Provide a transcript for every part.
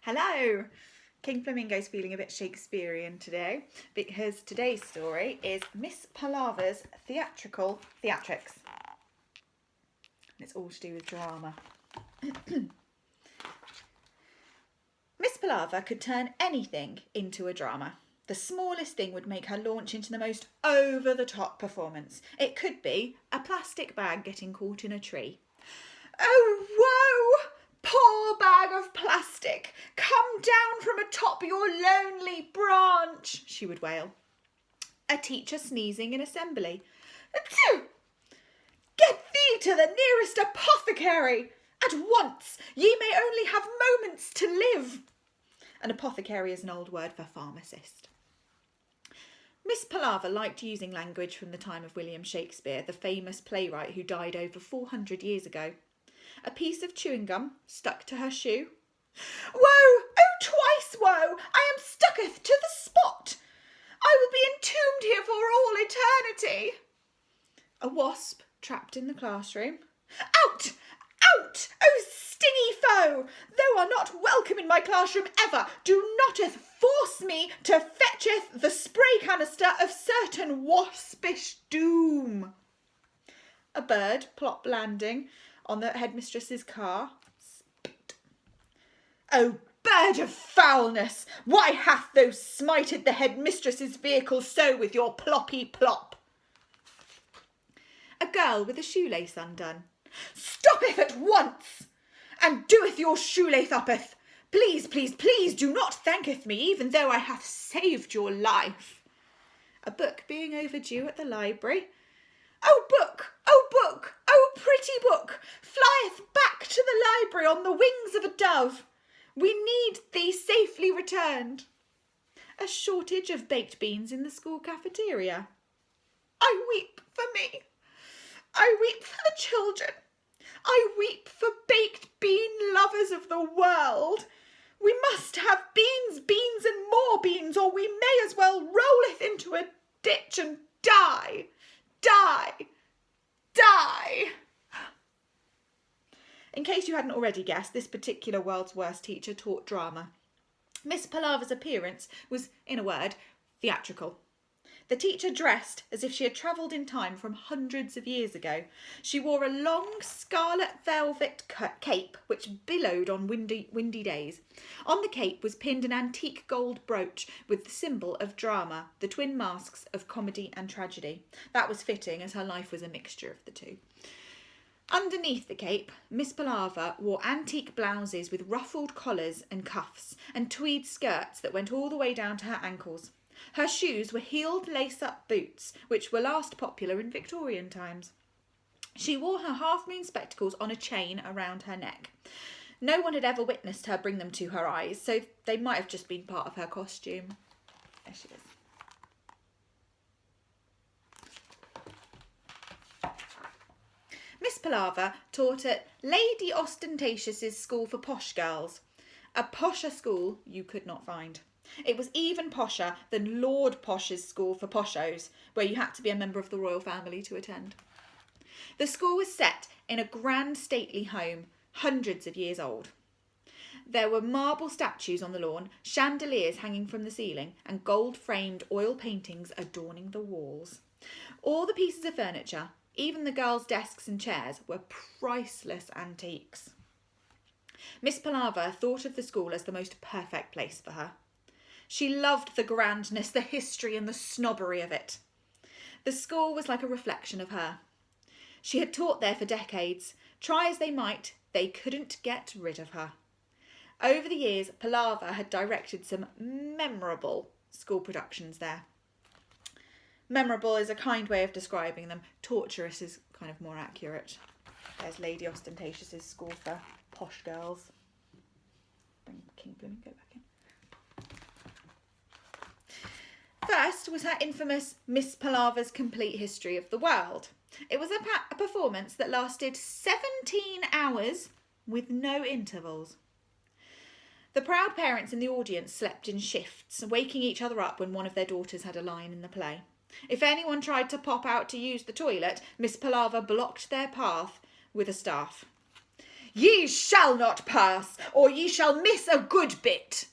Hello! King Flamingo's feeling a bit Shakespearean today because today's story is Miss Palaver's Theatrical Theatrics. And it's all to do with drama. Miss Palaver could turn anything into a drama. The smallest thing would make her launch into the most over-the-top performance. It could be a plastic bag getting caught in a tree. Oh, whoa! Poor bag of plastic, come down from atop your lonely branch, she would wail. A teacher sneezing in assembly. Achoo! Get thee to the nearest apothecary. At once, ye may only have moments to live. An apothecary is an old word for pharmacist. Miss Palaver liked using language from the time of William Shakespeare, the famous playwright who died over 400 years ago. A piece of chewing gum stuck to her shoe. Woe, oh twice woe, I am stucketh to the spot. I will be entombed here for all eternity. A wasp trapped in the classroom. Out, out, oh stingy foe, thou art not welcome in my classroom ever, do noteth force me to fetcheth the spray canister of certain waspish doom. A bird plop landing on the headmistress's car. Oh, bird of foulness, why hath thou smited the headmistress's vehicle so with your ploppy plop? A girl with a shoelace undone. Stoppeth at once, and doeth your shoelace uppeth. Please, please, please, do not thanketh me, even though I have saved your life. A book being overdue at the library. Oh book, oh pretty book, flieth back to the library on the wings of a dove. We need thee safely returned. A shortage of baked beans in the school cafeteria. I weep for me. I weep for the children. I weep for baked bean lovers of the world. We must have beans, beans and more beans, or we may as well rolleth into a ditch and die. Die! Die! In case you hadn't already guessed, this particular world's worst teacher taught drama. Miss Palaver's appearance was, in a word, theatrical. The teacher dressed as if she had travelled in time from hundreds of years ago. She wore a long scarlet velvet cape which billowed on windy days. On the cape was pinned an antique gold brooch with the symbol of drama, the twin masks of comedy and tragedy. That was fitting, as her life was a mixture of the two. Underneath the cape, Miss Palaver wore antique blouses with ruffled collars and cuffs, and tweed skirts that went all the way down to her ankles. Her shoes were heeled lace-up boots, which were last popular in Victorian times. She wore her half-moon spectacles on a chain around her neck. No one had ever witnessed her bring them to her eyes, so they might have just been part of her costume. There she is. Miss Palaver taught at Lady Ostentatious's School for Posh Girls. A posher school you could not find. It was even posher than Lord Posh's School for Poshos, where you had to be a member of the royal family to attend. The school was set in a grand stately home, hundreds of years old. There were marble statues on the lawn, chandeliers hanging from the ceiling, and gold-framed oil paintings adorning the walls. All the pieces of furniture, even the girls' desks and chairs, were priceless antiques. Miss Palaver thought of the school as the most perfect place for her. She loved the grandness, the history and the snobbery of it. The school was like a reflection of her. She had taught there for decades. Try as they might, they couldn't get rid of her. Over the years, Palaver had directed some memorable school productions there. Memorable is a kind way of describing them. Torturous is kind of more accurate. There's Lady Ostentatious's School for Posh Girls. Bring King Flamingo back in. First was her infamous Miss Palaver's Complete History of the World. It was a performance that lasted 17 hours with no intervals. The proud parents in the audience slept in shifts, waking each other up when one of their daughters had a line in the play. If anyone tried to pop out to use the toilet, Miss Palaver blocked their path with a staff. "Ye shall not pass, or ye shall miss a good bit."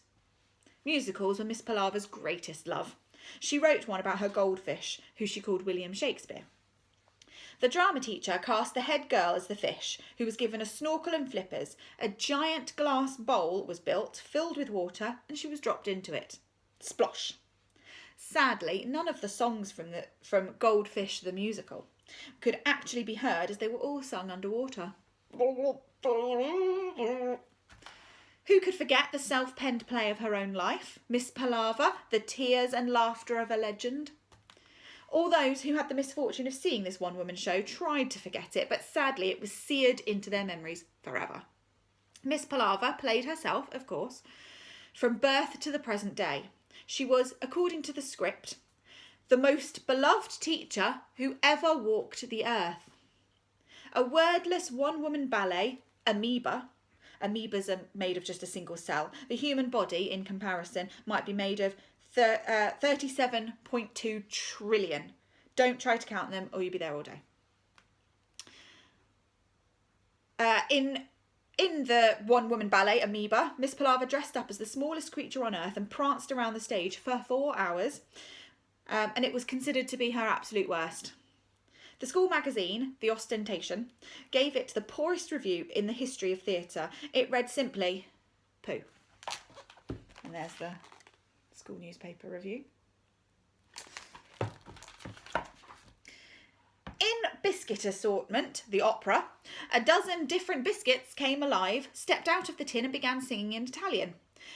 Musicals were Miss Palaver's greatest love. She wrote one about her goldfish, who she called William Shakespeare. The drama teacher cast the head girl as the fish, who was given a snorkel and flippers. A giant glass bowl was built, filled with water, and she was dropped into it. Splosh. Sadly, none of the songs from Goldfish the musical could actually be heard, as they were all sung underwater. Who could forget the self-penned play of her own life, Miss Palaver, the tears and laughter of a legend? All those who had the misfortune of seeing this one-woman show tried to forget it, but sadly it was seared into their memories forever. Miss Palaver played herself, of course, from birth to the present day. She was, according to the script, the most beloved teacher who ever walked the earth. A wordless one-woman ballet, amoeba. Amoebas are made of just a single cell. The human body, in comparison, might be made of 37.2 trillion. Don't try to count them or you'll be there all day. In the one-woman ballet, Amoeba, Miss Palaver dressed up as the smallest creature on earth and pranced around the stage for 4 hours, and it was considered to be her absolute worst. The school magazine, The Ostentation, gave it the poorest review in the history of theatre. It read simply, poo. And there's the school newspaper review. In Biscuit Assortment, the opera, a dozen different biscuits came alive, stepped out of the tin and began singing in Italian.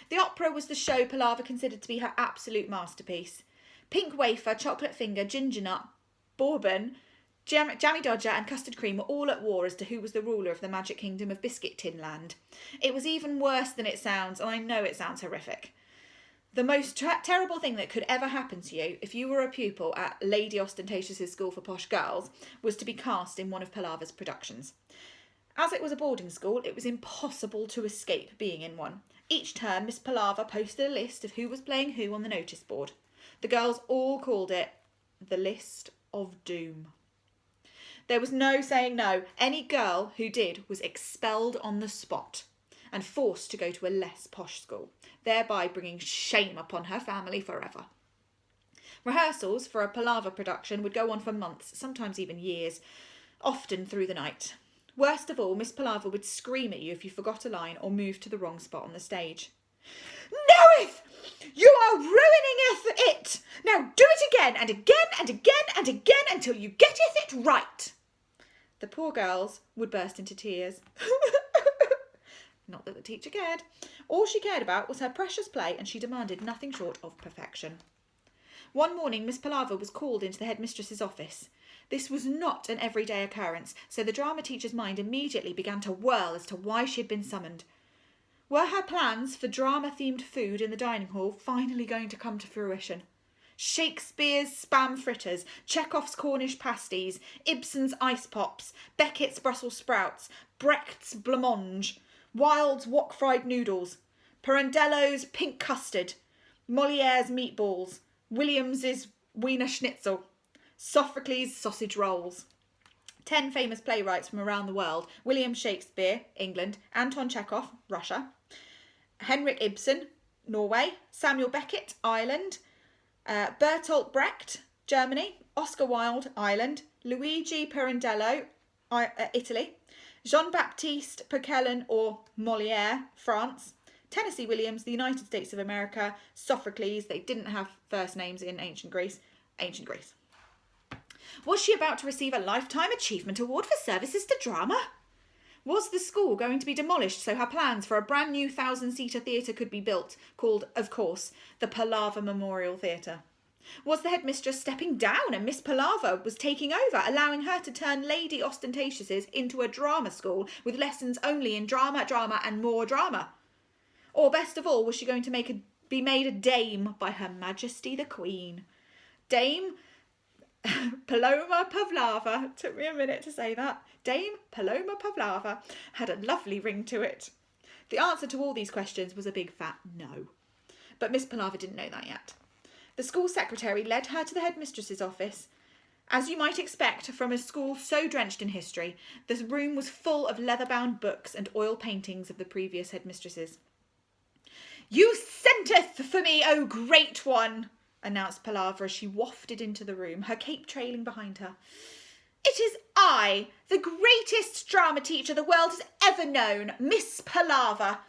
The opera was the show Palaver considered to be her absolute masterpiece. Pink wafer, chocolate finger, ginger nut, bourbon, Jammy Dodger and Custard Cream were all at war as to who was the ruler of the magic kingdom of Biscuit Tin Land. It was even worse than it sounds, and I know it sounds horrific. The most terrible thing that could ever happen to you, if you were a pupil at Lady Ostentatious's School for Posh Girls, was to be cast in one of Palaver's productions. As it was a boarding school, it was impossible to escape being in one. Each term, Miss Palaver posted a list of who was playing who on the notice board. The girls all called it the List of Doom. There was no saying no. Any girl who did was expelled on the spot and forced to go to a less posh school, thereby bringing shame upon her family forever. Rehearsals for a Palaver production would go on for months, sometimes even years, often through the night. Worst of all, Miss Palaver would scream at you if you forgot a line or moved to the wrong spot on the stage. "Knoweth! You are ruiningeth it! Now do it again and again and again and again until you getteth it right!" The poor girls would burst into tears. Not that the teacher cared. All she cared about was her precious play, and she demanded nothing short of perfection. One morning, Miss Palaver was called into the headmistress's office. This was not an everyday occurrence, so the drama teacher's mind immediately began to whirl as to why she had been summoned. Were her plans for drama-themed food in the dining hall finally going to come to fruition? Shakespeare's spam fritters, Chekhov's Cornish pasties, Ibsen's ice pops, Beckett's Brussels sprouts, Brecht's blancmange, Wilde's wok-fried noodles, Pirandello's pink custard, Moliere's meatballs, Williams's Wiener Schnitzel, Sophocles' sausage rolls. 10 famous playwrights from around the world: William Shakespeare, England; Anton Chekhov, Russia; Henrik Ibsen, Norway; Samuel Beckett, Ireland; Bertolt Brecht, Germany; Oscar Wilde, Ireland; Luigi Pirandello, Italy; Jean-Baptiste Poquelin or Molière, France; Tennessee Williams, the United States of America; Sophocles, they didn't have first names in ancient Greece. Was she about to receive a Lifetime Achievement Award for services to drama? Was the school going to be demolished so her plans for a brand new 1,000-seater theatre could be built, called, of course, the Palaver Memorial Theatre? Was the headmistress stepping down and Miss Palaver was taking over, allowing her to turn Lady Ostentatious's into a drama school with lessons only in drama, drama and more drama? Or best of all, was she going to be made a dame by Her Majesty the Queen? Dame Paloma Pavlova, took me a minute to say that. Dame Paloma Pavlova had a lovely ring to it. The answer to all these questions was a big fat no. But Miss Palaver didn't know that yet. The school secretary led her to the headmistress's office As you might expect from a school so drenched in history, the room was full of leather-bound books and oil paintings of the previous headmistresses. "You senteth for me, O great one," announced Palaver as she wafted into the room, her cape trailing behind her. "It is I, the greatest drama teacher the world has ever known, Miss Palaver."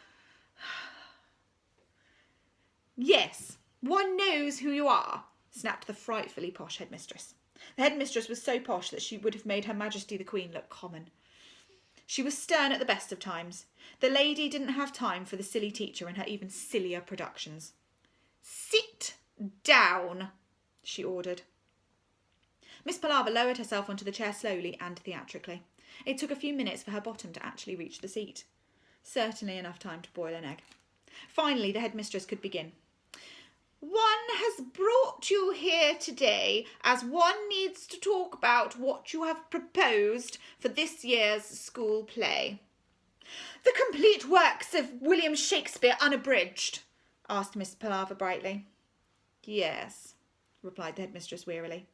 "Yes, one knows who you are," snapped the frightfully posh headmistress. The headmistress was so posh that she would have made Her Majesty the Queen look common. She was stern at the best of times. The lady didn't have time for the silly teacher and her even sillier productions. "Sit down," she ordered. Miss Palaver lowered herself onto the chair slowly and theatrically. It took a few minutes for her bottom to actually reach the seat. Certainly enough time to boil an egg. Finally, the headmistress could begin. "One has brought you here today as one needs to talk about what you have proposed for this year's school play." "The complete works of William Shakespeare unabridged?" asked Miss Palaver brightly. "Yes," replied the headmistress wearily.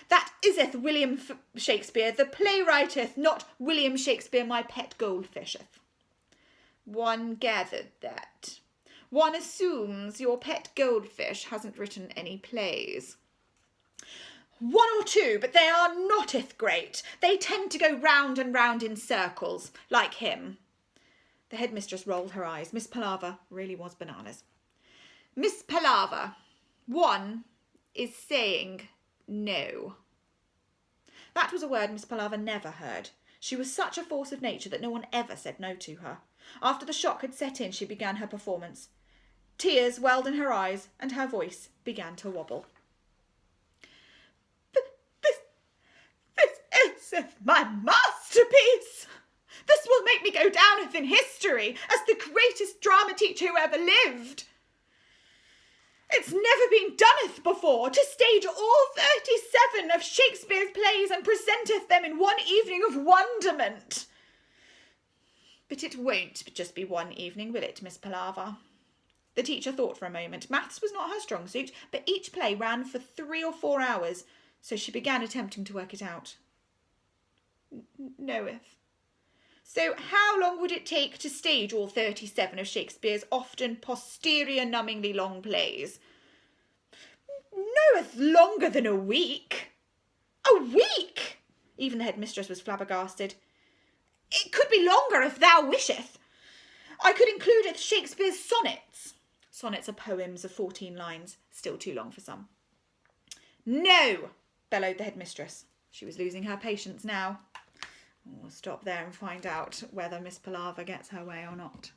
"That iseth William Shakespeare, the playwrighteth, not William Shakespeare, my pet goldfisheth." "One gathered that. One assumes your pet goldfish hasn't written any plays." "One or two, but they are noteth great. They tend to go round and round in circles, like him." The headmistress rolled her eyes. Miss Palaver really was bananas. "Miss Palaver, one is saying no." That was a word Miss Palaver never heard. She was such a force of nature that no one ever said no to her. After the shock had set in, she began her performance. Tears welled in her eyes and her voice began to wobble. "This is my masterpiece. This will make me go down in history as the greatest drama teacher who ever lived. It's never been doneth before to stage all 37 of Shakespeare's plays and presenteth them in one evening of wonderment." "But it won't just be one evening, will it, Miss Palaver?" The teacher thought for a moment. Maths was not her strong suit, but each play ran for 3 or 4 hours, so she began attempting to work it out. "Knoweth. So how long would it take to stage all 37 of Shakespeare's often posterior-numbingly long plays?" "Knoweth longer than a week." "A week?" Even the headmistress was flabbergasted. "It could be longer if thou wisheth. I could includeth Shakespeare's sonnets." Sonnets are poems of 14 lines, still too long for some. "No," bellowed the headmistress. She was losing her patience now. We'll stop there and find out whether Miss Palaver gets her way or not.